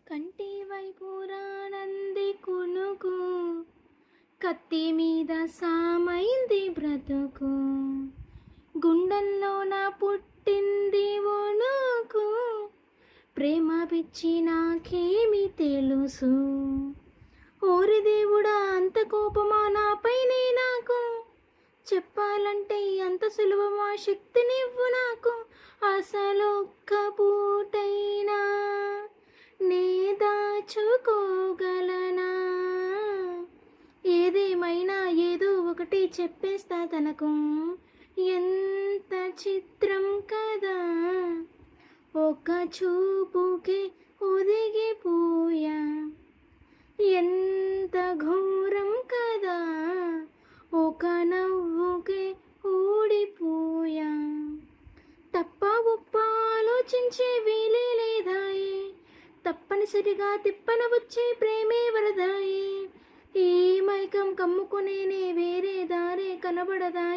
కంటి వైపు రానంది కునుకు, కత్తి మీద సామైంది బ్రతుకు, గుండెల్లో నా పుట్టింది వణుకు, ప్రేమ పిచ్చి నాకేమి తెలుసు. ఓరి దేవుడా, అంత కోపమా నాపైనే నాకు, చెప్పాలంటే అంత సులభమా, శక్తినివ్వు నాకు. అసలొక్క పూటైనా నే దాచుకోగలనా, ఏదేమైనా ఏదో ఒకటి చెప్పేస్తా తనకు. ఎంత చిత్రం కదా, ఒక చూపుకే ఒదిగిపోయా, ఎంత ఘోరం కదా, ఒక నవ్వుకే ఓడిపోయా. తప్ప ఉప్ప ఆలోచించే వీలే లేదాయే, తప్పనిసరిగా తిప్పన వచ్చే ప్రేమే వరదాయే. ఈ మైకం కమ్ముకునేనే వేరే దారే కనబడదాయి.